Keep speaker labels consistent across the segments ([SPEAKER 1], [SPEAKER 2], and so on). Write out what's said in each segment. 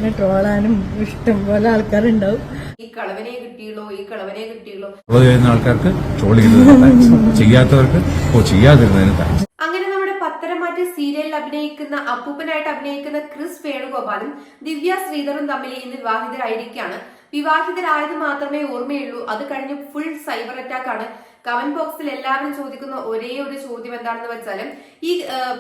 [SPEAKER 1] എന്നെ ട്രോളാനും ഇഷ്ടം പോലെ ആൾക്കാരുണ്ടാവും.
[SPEAKER 2] ഈ കളവനെ കിട്ടിയുള്ളൂ, ഈ കളവനെ കിട്ടിയുള്ളൂ
[SPEAKER 3] ആൾക്കാർക്ക് ട്രോൾ ചെയ്തതിന് ചെയ്യാത്തവർക്ക് ചെയ്യാതിരുന്നതിന് താങ്ക്സ്.
[SPEAKER 2] അങ്ങനെ നമ്മുടെ പത്തരമാറ്റ് സീരിയലിൽ അഭിനയിക്കുന്ന അപ്പൂപ്പനായിട്ട് അഭിനയിക്കുന്ന ക്രിസ് വേണുഗോപാലും ദിവ്യ ശ്രീധറും തമ്മിൽ ഇന്ന് വിവാഹിതരായിരിക്കുകയാണ്. വിവാഹിതരായത് മാത്രമേ ഓർമ്മയുള്ളൂ. അത് കഴിഞ്ഞ് ഫുൾ സൈബർ അറ്റാക്ക് ആണ്. കമന്റ് ബോക്സിൽ എല്ലാവരും ചോദിക്കുന്ന ഒരേ ഒരു ചോദ്യം എന്താണെന്ന് വെച്ചാലും ഈ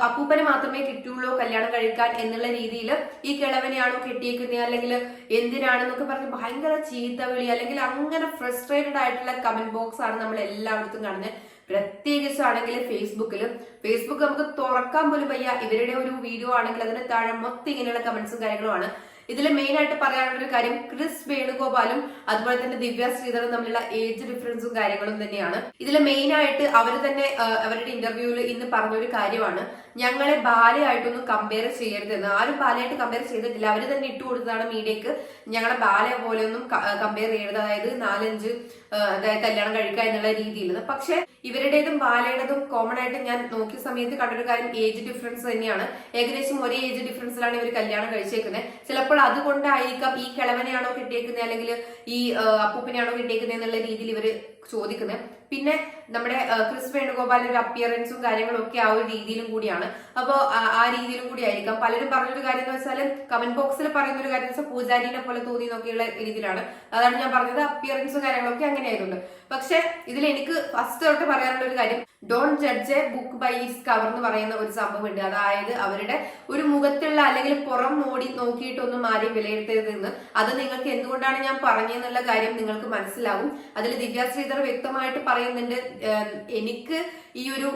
[SPEAKER 2] അപ്പൂപ്പനെ മാത്രമേ കിട്ടുള്ളൂ കല്യാണം കഴിക്കാൻ എന്നുള്ള രീതിയിൽ ഈ കിളവനെയാണോ കെട്ടിയേക്കുന്നത്, അല്ലെങ്കിൽ എന്തിനാണെന്നൊക്കെ പറഞ്ഞ് ഭയങ്കര ചീത്തവിളി, അല്ലെങ്കിൽ അങ്ങനെ ഫ്രസ്ട്രേറ്റഡ് ആയിട്ടുള്ള കമന്റ് ബോക്സ് ആണ് നമ്മൾ എല്ലായിടത്തും കാണുന്നത്. പ്രത്യേകിച്ചാണെങ്കിൽ ഫേസ്ബുക്ക് നമുക്ക് തുറക്കാൻ പോലും വയ്യ. ഇവരുടെ ഒരു വീഡിയോ ആണെങ്കിൽ അതിന് താഴെ മൊത്തം ഇങ്ങനെയുള്ള കമന്റ്സും കാര്യങ്ങളുമാണ്. ഇതിൽ മെയിൻ ആയിട്ട് പറയാനുള്ള ഒരു കാര്യം ക്രിസ് വേണുഗോപാലും അതുപോലെ തന്നെ ദിവ്യ ശ്രീധറും തമ്മിലുള്ള ഏജ് ഡിഫറൻസും കാര്യങ്ങളും തന്നെയാണ്. ഇതിൽ മെയിൻ ആയിട്ട് അവർ തന്നെ അവരുടെ ഇന്റർവ്യൂവിൽ ഇന്ന് പറഞ്ഞൊരു കാര്യമാണ്, ഞങ്ങളെ ബാലയായിട്ടൊന്നും കമ്പയർ ചെയ്യരുതെന്ന്. ആരും ബാലയായിട്ട് കമ്പയർ ചെയ്തിട്ടില്ല. അവർ തന്നെ ഇട്ടുകൊടുത്തതാണ് മീഡിയക്ക്, ഞങ്ങളെ ബാല പോലെയൊന്നും കമ്പയർ ചെയ്യരുത്, അതായത് 4-5 കല്യാണം കഴിക്കുക എന്നുള്ള രീതിയിൽ. പക്ഷെ ഇവരുടേതും ബാലയുടേതും കോമൺ ആയിട്ട് ഞാൻ നോക്കിയ സമയത്ത് കണ്ടൊരു കാര്യം ഏജ് ഡിഫറൻസ് തന്നെയാണ്. ഏകദേശം ഒരേ ഏജ് ഡിഫറൻസിലാണ് ഇവർ കല്യാണം കഴിച്ചേക്കുന്നത്. ചിലപ്പോൾ അതുകൊണ്ടായിരിക്കാം ഈ കിളവനെയാണോ കിട്ടിയേക്കുന്നത് അല്ലെങ്കിൽ ഈ അപ്പൂപ്പനെയാണോ കിട്ടിയേക്കുന്നത് എന്നുള്ള രീതിയിൽ ഇവര് ചോദിക്കുന്നത്. പിന്നെ നമ്മുടെ ക്രിസ് വേണുഗോപാലിന്റെ ഒരു അപ്പിയറൻസും കാര്യങ്ങളും ഒക്കെ ആ ഒരു രീതിയിലും കൂടിയാണ്. അപ്പോ ആ രീതിയിലും കൂടി ആയിരിക്കാം. പലരും പറഞ്ഞൊരു കാര്യം എന്ന് വെച്ചാൽ കമന്റ് ബോക്സിൽ പറയുന്ന ഒരു കാര്യം വെച്ചാൽ പൂജാരിനെ പോലെ തോന്നി നോക്കിയുള്ള രീതിയിലാണ്. അതാണ് ഞാൻ പറഞ്ഞത്, അപ്പിയറൻസും കാര്യങ്ങളൊക്കെ അങ്ങനെ ആയതുകൊണ്ട്. പക്ഷെ ഇതിൽ എനിക്ക് ഫസ്റ്റ് തൊട്ട് പറയാനുള്ള ഒരു കാര്യം, don't judge a book by its cover എന്ന് പറയുന്ന ഒരു സംഭവം ഉണ്ട്. അതായത് അവരുടെ ഒരു മുഖത്തുള്ള അല്ലെങ്കിൽ പുറം മോടി നോക്കിയിട്ടൊന്നും ആരെയും വിലയിരുത്തരുതെന്ന്. അത് നിങ്ങൾക്ക് എന്തുകൊണ്ടാണ് ഞാൻ പറഞ്ഞതെന്നുള്ള കാര്യം നിങ്ങൾക്ക് മനസ്സിലാവും. അതിൽ ദിവ്യ ശ്രീധർ വ്യക്തമായിട്ട് പറയുന്നുണ്ട്, എനിക്ക് ഈ ഒരു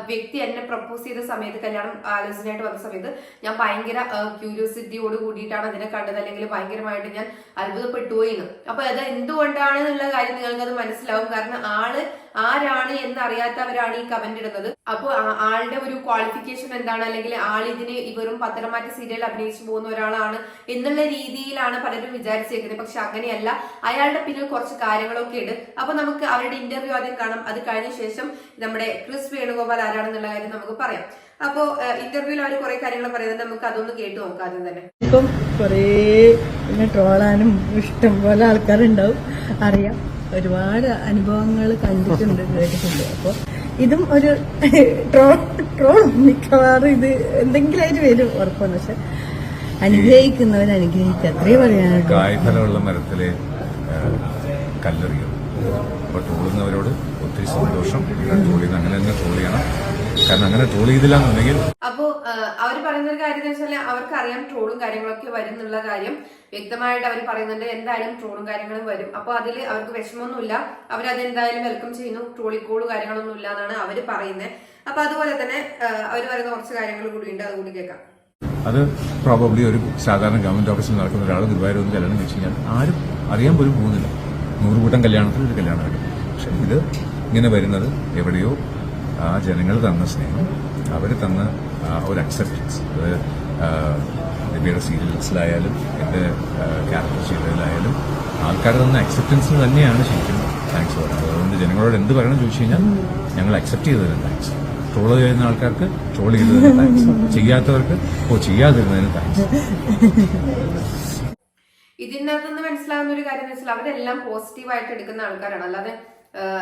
[SPEAKER 2] വ്യക്തി എന്നെ പ്രപ്പോസ് ചെയ്ത സമയത്ത്, കല്യാണം ആലോചനയായിട്ട് വന്ന സമയത്ത് ഞാൻ ഭയങ്കര ക്യൂരിയോസിറ്റിയോട് കൂടിയിട്ടാണ് അതിനെ കണ്ടത്, അല്ലെങ്കിൽ ഭയങ്കരമായിട്ട് ഞാൻ അത്ഭുതപ്പെട്ടുപോയിന്ന്. അപ്പൊ അത് എന്തുകൊണ്ടാണ് എന്നുള്ള കാര്യം നിങ്ങൾക്ക് അത് മനസ്സിലാവും. കാരണം ആള് ആരാണ് എന്നറിയാത്തവരാണ് ഈ കമന്റ് ഇടുന്നത്. അപ്പോൾ ആളുടെ ഒരു ക്വാളിഫിക്കേഷൻ എന്താണ്, അല്ലെങ്കിൽ ആളിതിന് ഇവരും പത്തനംതിട്ട സീരിയൽ അഭിനയിച്ചു പോകുന്ന ഒരാളാണ് എന്നുള്ള രീതിയിലാണ് പലരും വിചാരിച്ചേക്കുന്നത്. പക്ഷെ അങ്ങനെയല്ല, അയാളുടെ പിന്നിൽ കുറച്ച് കാര്യങ്ങളൊക്കെ ഉണ്ട്. അപ്പൊ നമുക്ക് അവരുടെ ഇന്റർവ്യൂ ആദ്യം കാണാം. അത് കഴിഞ്ഞ ശേഷം നമ്മുടെ ക്രിസ് വേണുഗോപാൽ ആരാണെന്നുള്ള കാര്യം നമുക്ക് പറയാം. അപ്പോ ഇന്റർവ്യൂവിൽ അവർ കുറെ കാര്യങ്ങൾ പറയുന്നത്, നമുക്ക് അതൊന്ന് കേട്ടു നോക്കാം ആദ്യം തന്നെ.
[SPEAKER 1] ഇപ്പം കുറേ പിന്നെ ട്രോളാനും ഇഷ്ടം പോലെ ആൾക്കാരുണ്ടാവും, അറിയാം. ഒരുപാട് അനുഭവങ്ങൾ കണ്ടിട്ടുണ്ട്, കേട്ടിട്ടുണ്ട്. അപ്പോൾ ഇതും ഒരു ട്രോൾ മിക്കവാറും ഇത് എന്തെങ്കിലും ആയിട്ട് വരും ഉറപ്പാണ്. പക്ഷെ അനുഗ്രഹിക്കുന്നവർ അനുഗ്രഹിക്കുക, അത്രേ പറയാനുള്ളൂ.
[SPEAKER 3] കായ്ഫലമുള്ള മരത്തിലെ കല്ലെറിയും. അപ്പൊ ട്രോളുന്നവരോട് ഒത്തിരി സന്തോഷം. അങ്ങനെ തന്നെ ട്രോൾ ചെയ്യണം. കാരണം അങ്ങനെ ട്രോൾ ചെയ്തില്ലാന്നുണ്ടെങ്കിൽ
[SPEAKER 2] അപ്പോ അവര് പറയുന്ന ഒരു കാര്യം എന്ന് വെച്ചാൽ അവർക്കറിയാം ട്രോളും കാര്യങ്ങളൊക്കെ വരും എന്നുള്ള കാര്യം വ്യക്തമായിട്ട് അവർ പറയുന്നുണ്ട്. എന്തായാലും ട്രോളും കാര്യങ്ങളും വരും. അപ്പൊ അതിൽ അവർക്ക് വിഷമമൊന്നുമില്ല, അവരത് എന്തായാലും വെൽക്കം ചെയ്യുന്നു. ട്രോളിക്കോള് കാര്യങ്ങളൊന്നും ഇല്ല എന്നാണ് അവര് പറയുന്നത്. അപ്പൊ അതുപോലെ തന്നെ അവർ പറയുന്ന കുറച്ച് കാര്യങ്ങൾ കൂടി ഉണ്ട്, അതുകൂടി കേൾക്കാം.
[SPEAKER 3] അത് പ്രോബബ്ലി ഒരു സാധാരണ ഗവൺമെന്റ് ഓഫീസിൽ നടക്കുന്ന ഒരാൾ ഗുരുവായൂർ ഒന്ന് കല്യാണം വെച്ച് കഴിഞ്ഞാൽ ആരും അറിയാൻ പോലും പോകുന്നില്ല. 100 കൂട്ടം കല്യാണത്തിൽ ഒരു കല്യാണം വരും. പക്ഷെ ഇത് ഇങ്ങനെ വരുന്നത് എവിടെയോ ആ ജനങ്ങൾ തന്ന സ്നേഹം, അവർ തന്ന ഒരു അക്സെപ്റ്റൻസ്, അത് ദിവ്യയുടെ സീരിയൽസിലായാലും എൻ്റെ ക്യാരക്ടർ ചെയ്തതിലായാലും ആൾക്കാർ തന്ന അക്സെപ്റ്റൻസിന് തന്നെയാണ് ശരിക്കും താങ്ക്സ് പറയുന്നത്. അതുകൊണ്ട് ജനങ്ങളോട് എന്ത് പറയണം ചോദിച്ചു കഴിഞ്ഞാൽ ഞങ്ങൾ അക്സെപ്റ്റ് ചെയ്തതിന് താങ്ക്സ്. ട്രോൾ ചെയ്യുന്ന ആൾക്കാർക്ക് ട്രോൾ ചെയ്തതിന് താങ്ക്സ്, ചെയ്യാത്തവർക്ക് ചെയ്യാതിരുന്നതിന് താങ്ക്സ്.
[SPEAKER 2] ഇതിനകത്തുനിന്ന് മനസ്സിലാകുന്ന ഒരു കാര്യം എന്ന് വെച്ചാൽ അവരെല്ലാം പോസിറ്റീവായിട്ട് എടുക്കുന്ന ആൾക്കാരാണ്. അല്ലാതെ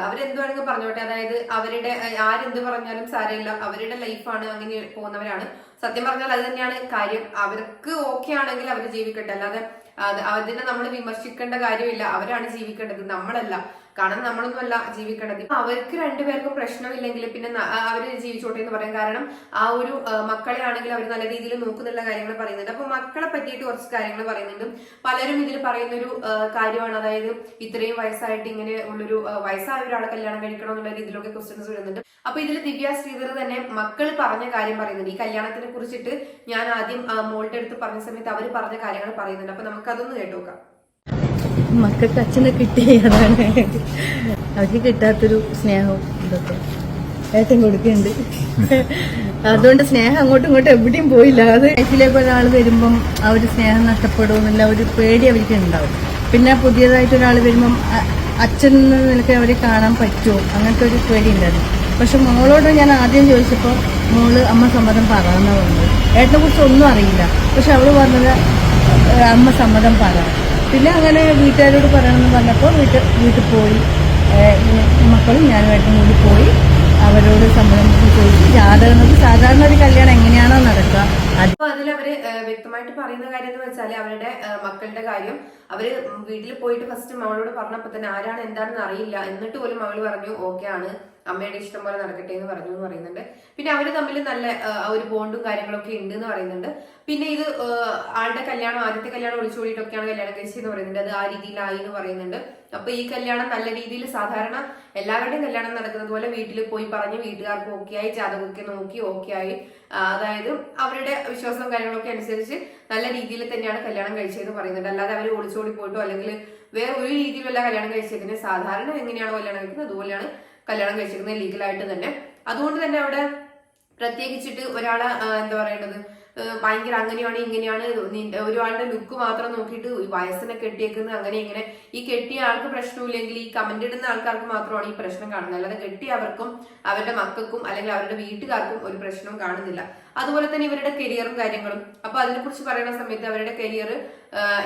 [SPEAKER 2] അവരെന്ത് വേണമെങ്കിൽ പറഞ്ഞോട്ടെ, അതായത് അവരുടെ ആരെന്ത് പറഞ്ഞാലും സാരമില്ല, അവരുടെ ലൈഫാണ്, അങ്ങനെ പോകുന്നവരാണ്. സത്യം പറഞ്ഞാൽ അത് തന്നെയാണ് കാര്യം. അവർക്ക് ഓക്കെ ആണെങ്കിൽ അവർ ജീവിക്കട്ടെ, അല്ലാതെ അതിനെ നമ്മൾ വിമർശിക്കേണ്ട കാര്യമില്ല. അവരാണ് ജീവിക്കേണ്ടത്, നമ്മളല്ല. കാരണം നമ്മളൊന്നും അല്ല ജീവിക്കേണ്ടത്. അവർക്ക് രണ്ടുപേർക്കും പ്രശ്നമില്ലെങ്കിൽ പിന്നെ അവര് ജീവിച്ചോട്ടെ എന്ന് പറയാം. കാരണം ആ ഒരു മക്കളെ ആണെങ്കിൽ അവർ നല്ല രീതിയിൽ നോക്കുന്നുള്ള കാര്യങ്ങൾ പറയുന്നുണ്ട്. അപ്പൊ മക്കളെ പറ്റിയിട്ട് കുറച്ച് കാര്യങ്ങൾ പറയുന്നുണ്ട്. പലരും ഇതിൽ പറയുന്നൊരു കാര്യമാണ്, അതായത് ഇത്രയും വയസ്സായിട്ട് ഇങ്ങനെ ഉള്ളൊരു വയസ്സായ ഒരാളെ കല്യാണം കഴിക്കണം എന്നുള്ള രീതിയിലൊക്കെ ക്വസ്റ്റ്യൻസ് വരുന്നുണ്ട്. അപ്പൊ ഇതിൽ ദിവ്യ ശ്രീധർ തന്നെ മക്കൾ പറഞ്ഞ കാര്യം പറയുന്നുണ്ട്. ഈ കല്യാണത്തിനെ കുറിച്ചിട്ട് ഞാൻ ആദ്യം മോളുടെ അടുത്ത് പറഞ്ഞ സമയത്ത് അവർ പറഞ്ഞ കാര്യങ്ങൾ പറയുന്നുണ്ട്. അപ്പൊ നമുക്ക് അതൊന്ന് കേട്ടോക്കാം.
[SPEAKER 1] മക്കൾക്ക് അച്ഛനെ കിട്ടി, അതാണ് അവർക്ക് കിട്ടാത്തൊരു സ്നേഹവും ഇതൊക്കെ ഏറ്റവും കൊടുക്കുന്നുണ്ട്. അതുകൊണ്ട് സ്നേഹം അങ്ങോട്ടും ഇങ്ങോട്ടും എവിടെയും പോയില്ല. അത് ലൈഫിലേക്ക് ഒരാൾ വരുമ്പം ആ ഒരു സ്നേഹം നഷ്ടപ്പെടുമെന്നില്ല ഒരു പേടി അവർക്ക് ഉണ്ടാവും. പിന്നെ പുതിയതായിട്ട് ഒരാൾ വരുമ്പം അച്ഛൻ എന്ന നിലയ്ക്ക് അവരെ കാണാൻ പറ്റുമോ, അങ്ങനത്തെ ഒരു പേടി ഉണ്ടായിരുന്നു. പക്ഷെ മോളോട് ഞാൻ ആദ്യം ചോദിച്ചപ്പോൾ മോള് അമ്മ സമ്മതം പറയാമെന്നാണ് പറഞ്ഞത്. ഏട്ടനെ കുറിച്ച് ഒന്നും അറിയില്ല. പക്ഷെ അവള് പറഞ്ഞത് അമ്മ സമ്മതം പറയാം. പിന്നെ അങ്ങനെ വീട്ടുകാരോട് പറയണമെന്ന് പറഞ്ഞപ്പോൾ വീട്ടിൽ പോയി, മക്കളും ഞാനുമായിട്ടും കൂടി പോയി അവരോട് സമ്മതം ചോദിച്ചു. ജാതകം സാധാരണ ഒരു കല്യാണം എങ്ങനെയാണോ നടക്കുക
[SPEAKER 2] അപ്പൊ അതിലവര് വ്യക്തമായിട്ട് പറയുന്ന കാര്യം എന്ന് വെച്ചാല് അവരുടെ മക്കളുടെ കാര്യം അവര് വീട്ടിൽ പോയിട്ട് ഫസ്റ്റ് മകളോട് പറഞ്ഞപ്പോ തന്നെ ആരാണ് എന്താണെന്ന് അറിയില്ല, എന്നിട്ട് പോലും മകള് പറഞ്ഞു ഓക്കെ ആണ്, അമ്മയുടെ ഇഷ്ടം പോലെ നടക്കട്ടെ എന്ന് പറഞ്ഞു എന്ന് പറയുന്നുണ്ട്. പിന്നെ അവര് തമ്മിൽ നല്ല ഒരു ബോണ്ടും കാര്യങ്ങളൊക്കെ ഉണ്ട് എന്ന് പറയുന്നുണ്ട്. പിന്നെ ഇത് ആളുടെ കല്യാണം, ആദ്യത്തെ കല്യാണം ഒളിച്ചോടിയിട്ടൊക്കെയാണ് കല്യാണം കഴിച്ചതെന്ന് പറയുന്നുണ്ട്. അത് ആ രീതിയിലായി എന്ന് പറയുന്നുണ്ട്. അപ്പൊ ഈ കല്യാണം നല്ല രീതിയിൽ സാധാരണ എല്ലാവരുടെയും കല്യാണം നടക്കുന്നത് പോലെ വീട്ടിൽ പോയി പറഞ്ഞ് വീട്ടുകാർക്ക് ഓക്കെ ആയി, ജാതകമൊക്കെ നോക്കി ഓക്കെ ആയി, അതായത് അവരുടെ വിശ്വാസവും കാര്യങ്ങളൊക്കെ അനുസരിച്ച് നല്ല രീതിയിൽ തന്നെയാണ് കല്യാണം കഴിച്ചതെന്ന് പറയുന്നുണ്ട്. അല്ലാതെ അവർ ഒളിച്ചോടി പോയിട്ടോ അല്ലെങ്കിൽ വേറെ ഒരു രീതിയിലുള്ള കല്യാണം കഴിച്ചതിന് സാധാരണ എങ്ങനെയാണോ കല്യാണം കഴിക്കുന്നത് അതുപോലെയാണ് കല്യാണം കഴിച്ചിരിക്കുന്നത്, ലീഗലായിട്ട് തന്നെ. അതുകൊണ്ട് തന്നെ അവിടെ പ്രത്യേകിച്ചിട്ട് ഒരാളെ എന്താ പറയേണ്ടത് ഭയങ്കര അങ്ങനെയാണ് ഇങ്ങനെയാണ് ഒരാളുടെ ലുക്ക് മാത്രം നോക്കിയിട്ട് വയസ്സിനെ കെട്ടിയേക്കുന്നത് അങ്ങനെ ഇങ്ങനെ. ഈ കെട്ടിയ ആൾക്ക് പ്രശ്നമില്ലെങ്കിൽ ഈ കമന്റ് ഇടുന്ന ആൾക്കാർക്ക് മാത്രമാണ് ഈ പ്രശ്നം കാണുന്നത്. അല്ലാതെ കെട്ടിയവർക്കും അവരുടെ മക്കൾക്കും അല്ലെങ്കിൽ അവരുടെ വീട്ടുകാർക്കും ഒരു പ്രശ്നവും കാണുന്നില്ല. അതുപോലെ തന്നെ ഇവരുടെ കരിയറും കാര്യങ്ങളും. അപ്പൊ അതിനെ കുറിച്ച് പറയുന്ന സമയത്ത് അവരുടെ കരിയർ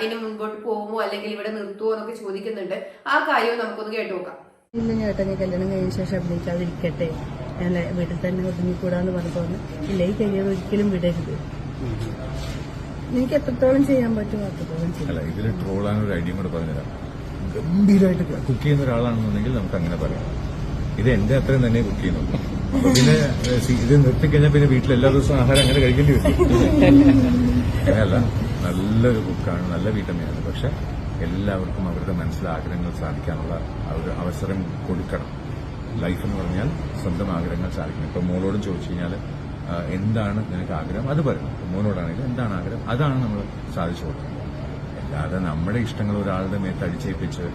[SPEAKER 2] ഇനി മുൻപോട്ട് പോകുമോ അല്ലെങ്കിൽ ഇവിടെ നിർത്തുമോ എന്നൊക്കെ ചോദിക്കുന്നുണ്ട്. ആ കാര്യവും നമുക്കൊന്ന് കേട്ടു നോക്കാം.
[SPEAKER 1] ഇല്ല ചേട്ടാ, ഞാൻ കല്യാണം കഴിഞ്ഞ ശേഷം അഭിനയിക്കാതിരിക്കട്ടെ, ഞാൻ വീട്ടിൽ തന്നെ ഒതുങ്ങിക്കൂടാന്ന് പറഞ്ഞപ്പോൾ ഇല്ല, ഈ കരിയർ ഒരിക്കലും വിടരുത്, എനിക്ക് എത്രത്തോളം ചെയ്യാൻ പറ്റുമോ അത്രത്തോളം ചെയ്യും.
[SPEAKER 3] അല്ല, ഇതിൽ ട്രോളാനൊരു ഐഡിയ കൂടെ പറഞ്ഞുതരാം. ഗംഭീരമായിട്ട് കുക്ക് ചെയ്യുന്ന ഒരാളാണെന്നുണ്ടെങ്കിൽ നമുക്ക് അങ്ങനെ പറയാം. ഇത് എന്റെ അത്രയും തന്നെ കുക്ക് ചെയ്യുന്നുള്ളൂ. അപ്പൊ പിന്നെ ഇത് നിർത്തിക്കഴിഞ്ഞാൽ പിന്നെ വീട്ടിൽ എല്ലാ ദിവസവും ആഹാരം അങ്ങനെ കഴിക്കേണ്ടി വരും. അങ്ങനെയല്ല, നല്ലൊരു കുക്കാണ്, നല്ല വീട്ടമ്മയാണ്. പക്ഷെ എല്ലാവർക്കും അവരുടെ മനസ്സിലെ ആഗ്രഹങ്ങൾ സാധിക്കാനുള്ള ഒരു അവസരം കൊടുക്കണം. ലൈഫ് എന്ന് പറഞ്ഞാൽ സ്വന്തം ആഗ്രഹങ്ങൾ സാധിക്കണം. ഇപ്പൊ മോളോടും ചോദിച്ചു കഴിഞ്ഞാൽ എന്താണ് നിനക്ക് ആഗ്രഹം, അത് പറയണം. മോനോടാണെങ്കിലും എന്താണ് ആഗ്രഹം, അതാണ് നമ്മൾ സാധിച്ചു കൊടുക്കുന്നത്. അല്ലാതെ നമ്മുടെ ഇഷ്ടങ്ങൾ ഒരാളുടെ മേത്ത് അടിച്ചേൽപ്പിച്ച്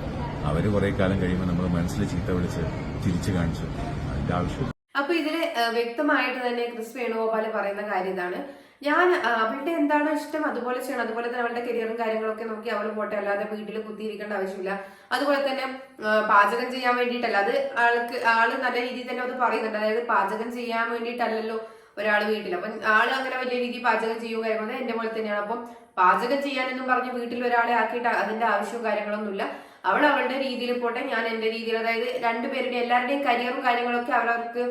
[SPEAKER 3] അവര് കുറെ കാലം കഴിയുമ്പോൾ നമ്മൾ മനസ്സിൽ ചീത്ത വിളിച്ച് തിരിച്ചു കാണിച്ച് അതിന്റെ ആവശ്യം.
[SPEAKER 2] അപ്പൊ ഇതില് വ്യക്തമായിട്ട് തന്നെ ക്രിസ് വേണുഗോപാൽ പറയുന്ന കാര്യം ഇതാണ്, ഞാൻ അവളുടെ എന്താണ് ഇഷ്ടം അതുപോലെ ചെയ്യണം, അതുപോലെ തന്നെ അവളുടെ കരിയറും കാര്യങ്ങളൊക്കെ നോക്കി അവൾ പോട്ടെ, അല്ലാതെ വീട്ടിൽ കുത്തിയിരിക്കേണ്ട ആവശ്യമില്ല. അതുപോലെ തന്നെ പാചകം ചെയ്യാൻ വേണ്ടിയിട്ടല്ല, അത് ആള് നല്ല രീതിയിൽ തന്നെ അത് പറയുന്നുണ്ട്. അതായത് പാചകം ചെയ്യാൻ വേണ്ടിയിട്ടല്ലല്ലോ ഒരാൾ വീട്ടിൽ, അപ്പം ആള് അങ്ങനെ വലിയ രീതിയിൽ പാചകം ചെയ്യുകയും കാര്യങ്ങളും എന്റെ പോലെ തന്നെയാണ്. അപ്പം പാചകം ചെയ്യാനെന്നും പറഞ്ഞ് വീട്ടിൽ ഒരാളെ ആക്കിയിട്ട് അതിന്റെ ആവശ്യവും കാര്യങ്ങളൊന്നുമില്ല. അവൾ അവളുടെ രീതിയിൽ പോട്ടെ, ഞാൻ എന്റെ രീതിയിൽ, അതായത് രണ്ടുപേരുടെയും എല്ലാവരുടെയും കരിയറും കാര്യങ്ങളൊക്കെ അവരവർക്ക്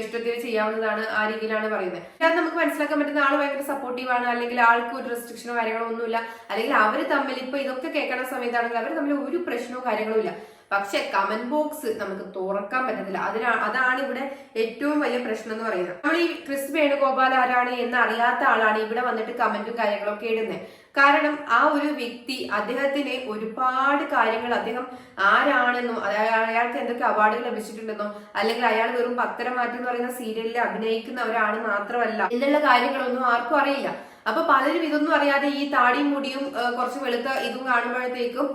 [SPEAKER 2] ഇഷ്ടത്തിൽ ചെയ്യാവുന്നതാണ്. ആ രീതിയിലാണ് പറയുന്നത്. അത് നമുക്ക് മനസ്സിലാക്കാൻ പറ്റുന്ന ആൾ ഭയങ്കര സപ്പോർട്ടീവ് ആണ്, അല്ലെങ്കിൽ ആൾക്ക് ഒരു റെസ്ട്രിക്ഷനോ കാര്യങ്ങളോ ഒന്നുമില്ല, അല്ലെങ്കിൽ അവർ തമ്മിൽ ഇപ്പൊ ഇതൊക്കെ കേൾക്കുന്ന സമയത്താണെങ്കിൽ അവർ തമ്മിൽ ഒരു പ്രശ്നവും കാര്യങ്ങളും ഇല്ല. പക്ഷെ കമന്റ് ബോക്സ് നമുക്ക് തുറക്കാൻ പറ്റത്തില്ല. അതാണ് ഇവിടെ ഏറ്റവും വലിയ പ്രശ്നം എന്ന് പറയുന്നത്. നമ്മൾ ഈ ക്രിസ് വേണുഗോപാൽ ആരാണ് എന്ന് അറിയാത്ത ആളാണ് ഇവിടെ വന്നിട്ട് കമന്റും കാര്യങ്ങളൊക്കെ ഇടുന്നത്. കാരണം ആ ഒരു വ്യക്തി, അദ്ദേഹത്തിന് ഒരുപാട് കാര്യങ്ങൾ, അദ്ദേഹം ആരാണെന്നോ അയാൾക്ക് എന്തൊക്കെ അവാർഡുകൾ ലഭിച്ചിട്ടുണ്ടെന്നോ അല്ലെങ്കിൽ അയാൾ വെറും പത്തരമാറ്റം എന്ന് പറയുന്ന സീരിയലിൽ അഭിനയിക്കുന്ന ഒരാൾ മാത്രമല്ല എന്നുള്ള കാര്യങ്ങളൊന്നും ആർക്കും അറിയില്ല. അപ്പൊ പലരും ഇതൊന്നും അറിയാതെ ഈ താടിയും മുടിയും കുറച്ച് വെളുത്ത ഇതും കാണുമ്പോഴത്തേക്കും,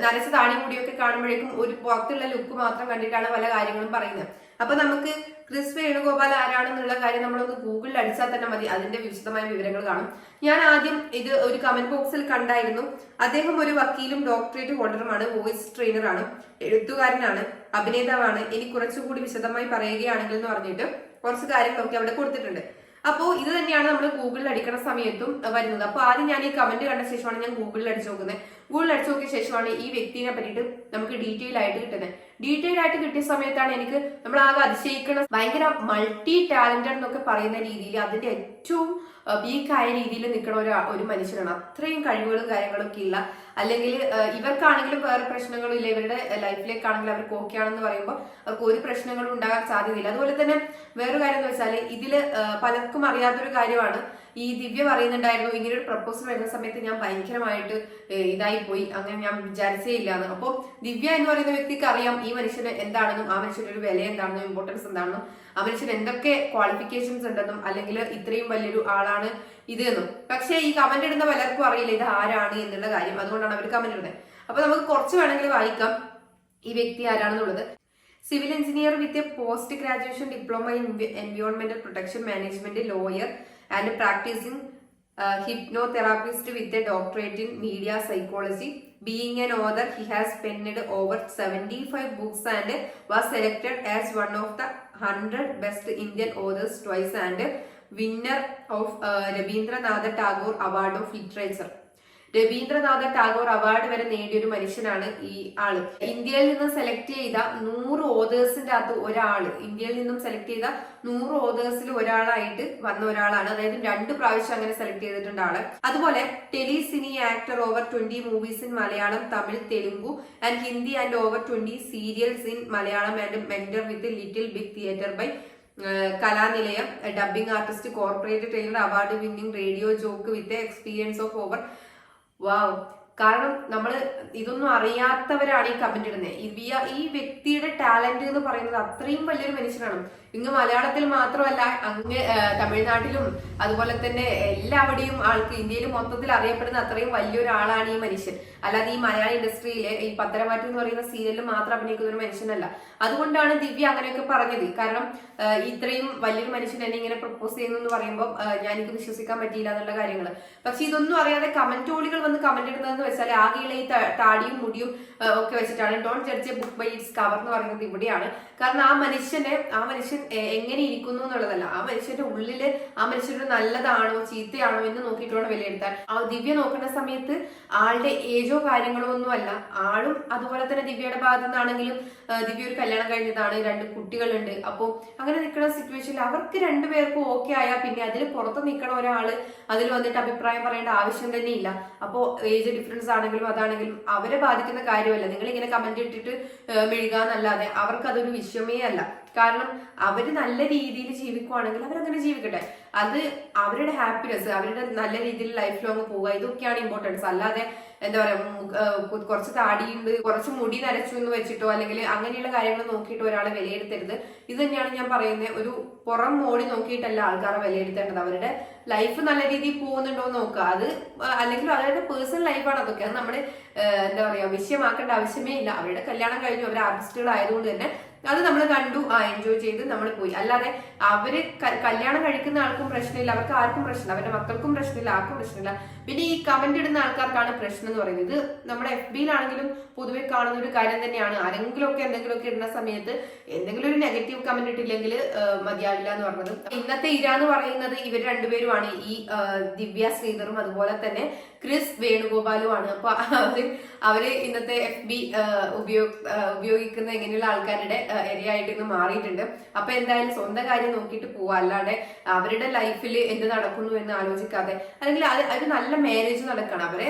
[SPEAKER 2] നരച്ച താടിയും മുടിയും ഒക്കെ കാണുമ്പോഴേക്കും ഒരു പുറത്തുള്ള ലുക്ക് മാത്രം കണ്ടിട്ടാണ് പല കാര്യങ്ങളും പറയുന്നത്. അപ്പൊ നമുക്ക് ക്രിസ് വേണുഗോപാൽ ആരാണെന്നുള്ള കാര്യം നമ്മളൊന്ന് ഗൂഗിളിൽ അടിച്ചാൽ തന്നെ മതി, അതിന്റെ വിശദമായ വിവരങ്ങൾ കാണും. ഞാൻ ആദ്യം ഇത് ഒരു കമന്റ് ബോക്സിൽ കണ്ടായിരുന്നു. അദ്ദേഹം ഒരു വക്കീലും ഡോക്ടറേറ്റ് ഹോൾഡറുമാണ്, വോയിസ് ട്രെയിനറാണ്, എഴുത്തുകാരനാണ്, അഭിനേതാവാണ്. ഇനി കുറച്ചുകൂടി വിശദമായി പറയുകയാണെങ്കിൽ എന്ന് പറഞ്ഞിട്ട് കുറച്ച് കാര്യങ്ങളൊക്കെ അവിടെ കൊടുത്തിട്ടുണ്ട്. അപ്പോൾ ഇത് തന്നെയാണ് നമ്മൾ ഗൂഗിളിൽ അടിക്കുന്ന സമയത്തും വരുന്നത്. അപ്പൊ ആദ്യം ഞാൻ ഈ കമന്റ് കണ്ട ശേഷമാണ് ഞാൻ ഗൂഗിളിൽ അടിച്ചു നോക്കുന്നത്. ഗൂഗിളിൽ അടിച്ചു നോക്കിയ ശേഷമാണ് ഈ വ്യക്തിനെ പറ്റിയിട്ട് നമുക്ക് ഡീറ്റെയിൽ ആയിട്ട് കിട്ടുന്നത്. ഡീറ്റെയിൽ ആയിട്ട് കിട്ടിയ സമയത്താണ് എനിക്ക് നമ്മൾ ആകെ അതിശയിക്കുന്ന, ഭയങ്കര മൾട്ടി ടാലന്റഡ് എന്നൊക്കെ പറയുന്ന രീതിയിൽ അതിന്റെ ഏറ്റവും പീക്കായ രീതിയിൽ നിൽക്കുന്ന ഒരു മനുഷ്യനാണ്. അത്രയും കഴിവുകളും കാര്യങ്ങളൊക്കെ ഉള്ള, അല്ലെങ്കിൽ ഇവർക്കാണെങ്കിലും വേറെ പ്രശ്നങ്ങളും ഇല്ല, ഇവരുടെ ലൈഫിലേക്കാണെങ്കിലും അവർക്ക് ഓക്കെ ആണെന്ന് പറയുമ്പോൾ അവർക്ക് ഒരു പ്രശ്നങ്ങളും ഉണ്ടാകാൻ സാധ്യതയില്ല. അതുപോലെ തന്നെ വേറൊരു കാര്യം എന്ന് വെച്ചാൽ ഇതില് പലർക്കും അറിയാത്തൊരു കാര്യമാണ്, ഈ ദിവ്യ പറയുന്നുണ്ടായിരുന്നു ഇങ്ങനെ ഒരു പ്രപ്പോസൽ വരുന്ന സമയത്ത് ഞാൻ ഭയങ്കരമായിട്ട് ഇതായി പോയി, അങ്ങനെ ഞാൻ വിചാരിച്ചേ ഇല്ലാന്ന്. അപ്പോൾ ദിവ്യ എന്ന് പറയുന്ന വ്യക്തിക്ക് അറിയാം ഈ മനുഷ്യന് എന്താണെന്നും ആ മനുഷ്യന്റെ ഒരു വില എന്താണെന്നും ഇമ്പോർട്ടൻസ് എന്താണെന്നും ആ മനുഷ്യന് എന്തൊക്കെ ക്വാളിഫിക്കേഷൻസ് ഉണ്ടെന്നും അല്ലെങ്കിൽ ഇത്രയും വലിയൊരു ആളാണ് ഇത് എന്നും. പക്ഷെ ഈ കമന്റ് ഇടുന്ന പലർക്കും അറിയില്ല ഇത് ആരാണ് എന്നുള്ള കാര്യം. അതുകൊണ്ടാണ് അവർ കമന്റ് ഇടുന്നത്. അപ്പൊ നമുക്ക് കുറച്ച് വേണമെങ്കിൽ വായിക്കാം ഈ വ്യക്തി ആരാണെന്നുള്ളത്. Civil engineer with a post graduation diploma in എൻവയോൺമെന്റൽ protection management, lawyer and practising hypnotherapist with a doctorate in media psychology. Being an author, he has penned over 75 books and was selected as one of the 100 best Indian authors twice and winner of Rabindranath Tagore Award of Literature. Rabindranath Tagore award വരെ നേടിയ ഒരു മനുഷ്യനാണ് ഈ ആള്. ഇന്ത്യയിൽ നിന്ന് select ചെയ്ത 100 ഓതേഴ്സിന്റെ അകത്ത് ഒരാള്, ഇന്ത്യയിൽ നിന്നും സെലക്ട് ചെയ്ത 100 ഓതേഴ്സിൽ ഒരാളായിട്ട് വന്ന ഒരാളാണ്. അതായത് 2 പ്രാവശ്യം അങ്ങനെ സെലക്ട് ചെയ്തിട്ടുണ്ട് ആള്. അതുപോലെ tele cine actor, over 20 movies in Malayalam, Tamil, Telugu and Hindi and over 20 serials in Malayalam and mentor with little big theatre by Kalanilayam, dubbing artist, corporate trainer, award winning radio jockey with experience of over. Wow. കാരണം നമ്മൾ ഇതൊന്നും അറിയാത്തവരാണ് ഈ comment ഇടുന്നത്. ഈ വ്യക്തിയുടെ talent എന്ന് പറയുന്നത് അത്രയും വലിയൊരു മനുഷ്യനാണ്. ഇങ്ങ് മലയാളത്തിൽ മാത്രമല്ല, അങ്ങ് തമിഴ്നാട്ടിലും അതുപോലെ തന്നെ എല്ലാവിടെയും ആൾക്ക്, ഇന്ത്യയിൽ മൊത്തത്തിൽ അറിയപ്പെടുന്ന അത്രയും വലിയൊരാളാണ് ഈ മനുഷ്യൻ. അല്ലാതെ ഈ മലയാള ഇൻഡസ്ട്രിയിലെ ഈ പത്തരമാറ്റ് എന്ന് പറയുന്ന സീരിയലിൽ മാത്രം അഭിനയിക്കുന്ന ഒരു മനുഷ്യനല്ല. അതുകൊണ്ടാണ് ദിവ്യ അങ്ങനെയൊക്കെ പറഞ്ഞത്. കാരണം ഇത്രയും വലിയൊരു മനുഷ്യൻ എന്നെ ഇങ്ങനെ പ്രപ്പോസ് ചെയ്യുന്നു എന്ന് പറയുമ്പോൾ എനിക്ക് വിശ്വസിക്കാൻ പറ്റിയില്ല എന്നുള്ള കാര്യങ്ങൾ. പക്ഷെ ഇതൊന്നും അറിയാതെ കമന്റോളികൾ വന്ന് കമന്റ് ഇടുന്നതെന്ന് വെച്ചാൽ ആകെയുള്ള ഈ താടിയും മുടിയും ഒക്കെ വെച്ചിട്ടാണ്. Don't judge a book by its cover എന്ന് പറയുന്നത് ഇവിടെയാണ്. കാരണം ആ മനുഷ്യൻ എങ്ങനെ ഇരിക്കുന്നു എന്നുള്ളതല്ല, ആ മനുഷ്യന്റെ ഉള്ളില് ആ മനുഷ്യന് നല്ലതാണോ ചീത്തയാണോ എന്ന് നോക്കിയിട്ട് വേണം വിലയിരുത്താൻ. ആ ദിവ്യ നോക്കുന്ന സമയത്ത് ആളുടെ ഏജോ കാര്യങ്ങളോ ഒന്നും അല്ല. ആളും അതുപോലെ തന്നെ ദിവ്യയുടെ ഭാഗത്തു നിന്നാണെങ്കിലും ദിവ്യ ഒരു കല്യാണം കഴിഞ്ഞതാണ്, 2 കുട്ടികളുണ്ട്. അപ്പോൾ അങ്ങനെ നിൽക്കുന്ന സിറ്റുവേഷനിൽ അവർക്ക് 2 പേർക്കും ഓക്കെ ആയാൽ പിന്നെ അതിൽ പുറത്ത് നിൽക്കണ ഒരാള് അതിൽ വന്നിട്ട് അഭിപ്രായം പറയേണ്ട ആവശ്യം തന്നെ ഇല്ല. അപ്പോൾ ഏജ് ഡിഫറൻസ് ആണെങ്കിലും അതാണെങ്കിലും അവരെ ബാധിക്കുന്ന കാര്യമല്ല. നിങ്ങൾ ഇങ്ങനെ കമന്റ് ഇട്ടിട്ട് മെഴുകാന്നല്ലാതെ അവർക്ക് അതൊരു വിഷയമേ അല്ല. കാരണം അവര് നല്ല രീതിയിൽ ജീവിക്കുവാണെങ്കിൽ അവരങ്ങനെ ജീവിക്കട്ടെ. അത് അവരുടെ ഹാപ്പിനെസ്, അവരുടെ നല്ല രീതിയിൽ ലൈഫ് ലോങ് പോവുക, ഇതൊക്കെയാണ് ഇമ്പോർട്ടൻസ്. അല്ലാതെ എന്താ പറയാ, കുറച്ച് താടിയുണ്ട്, കുറച്ച് മുടി നരച്ചു എന്ന് വെച്ചിട്ടോ അല്ലെങ്കിൽ അങ്ങനെയുള്ള കാര്യങ്ങൾ നോക്കിയിട്ട് ഒരാളെ വിലയിരുത്തരുത്. ഇത് തന്നെയാണ് ഞാൻ പറയുന്നത്. ഒരു പുറം മോടി നോക്കിയിട്ടല്ല ആൾക്കാരെ വിലയിരുത്തേണ്ടത്. അവരുടെ ലൈഫ് നല്ല രീതിയിൽ പോകുന്നുണ്ടോ എന്ന് നോക്കുക. അത് അല്ലെങ്കിൽ അവരുടെ പേഴ്സണൽ ലൈഫാണ് അതൊക്കെ. അത് നമ്മുടെ എന്താ പറയാ വിഷയമാക്കേണ്ട ആവശ്യമേ ഇല്ല. അവരുടെ കല്യാണം കഴിഞ്ഞു, അവർ ആർട്ടിസ്റ്റുകളായതുകൊണ്ട് തന്നെ അത് നമ്മൾ കണ്ടു, എൻജോയ് ചെയ്ത് നമ്മൾ പോയി. അല്ലാതെ അവര് കല്യാണം കഴിക്കുന്ന ആൾക്കും പ്രശ്നമില്ല, അവർക്ക് ആർക്കും പ്രശ്നമില്ല, അവരുടെ മക്കൾക്കും പ്രശ്നമില്ല, ആർക്കും പ്രശ്നമില്ല. പിന്നെ ഈ കമന്റ് ഇടുന്ന ആൾക്കാർക്കാണ് പ്രശ്നം എന്ന് പറയുന്നത്. ഇത് നമ്മുടെ FBയിലാണെങ്കിലും പൊതുവെ കാണുന്ന ഒരു കാര്യം തന്നെയാണ്. ആരെങ്കിലുമൊക്കെ എന്തെങ്കിലുമൊക്കെ ഇടുന്ന സമയത്ത് എന്തെങ്കിലും ഒരു നെഗറ്റീവ് കമന്റ് ഇട്ടില്ലെങ്കിൽ മതിയാവില്ല എന്ന് പറഞ്ഞത്. ഇന്നത്തെ ഇര എന്ന് പറയുന്നത് ഇവർ 2 പേരുമാണ്. ഈ ദിവ്യ ശ്രീധറും അതുപോലെ തന്നെ ക്രിസ് വേണുഗോപാലുമാണ്. അപ്പൊ അവര് ഇന്നത്തെ FB ഉപയോഗിക്കുന്ന ഇങ്ങനെയുള്ള ആൾക്കാരുടെ ഇരയായിട്ട് ഇന്ന് മാറിയിട്ടുണ്ട്. അപ്പൊ എന്തായാലും സ്വന്തം കാര്യം നോക്കിയിട്ട് പോവാ, അല്ലാതെ അവരുടെ ലൈഫിൽ എന്ത് നടക്കുന്നു എന്ന് ആലോചിക്കാതെ. അല്ലെങ്കിൽ അത് നല്ല മാരേജ് നടക്കണം, അവരെ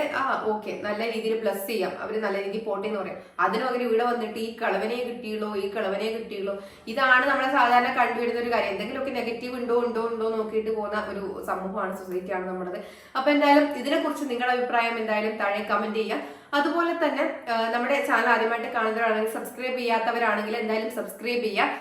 [SPEAKER 2] ഓക്കെ നല്ല രീതിയിൽ ബ്ലസ് ചെയ്യാം, അവര് നല്ല രീതിയിൽ പോട്ടെ എന്ന് പറയും. അതിനും അവർ ഇവിടെ വന്നിട്ട് ഈ കളവനെ കിട്ടിയുള്ളൂ. ഇതാണ് നമ്മളെ സാധാരണ കണ്ടുവരുന്ന ഒരു കാര്യം. എന്തെങ്കിലുമൊക്കെ നെഗറ്റീവ് ഉണ്ടോ നോക്കിയിട്ട് പോകുന്ന ഒരു സമൂഹമാണ്, സൊസൈറ്റിയാണ് നമ്മുടേത്. അപ്പൊ എന്തായാലും ഇതിനെക്കുറിച്ച് നിങ്ങളുടെ അഭിപ്രായം എന്തായാലും താഴെ കമന്റ് ചെയ്യാം. അതുപോലെ തന്നെ നമ്മുടെ ചാനൽ ആദ്യമായിട്ട് കാണുന്നവരാണെങ്കിൽ, സബ്സ്ക്രൈബ് ചെയ്യാത്തവരാണെങ്കിൽ എന്തായാലും സബ്സ്ക്രൈബ് ചെയ്യുക.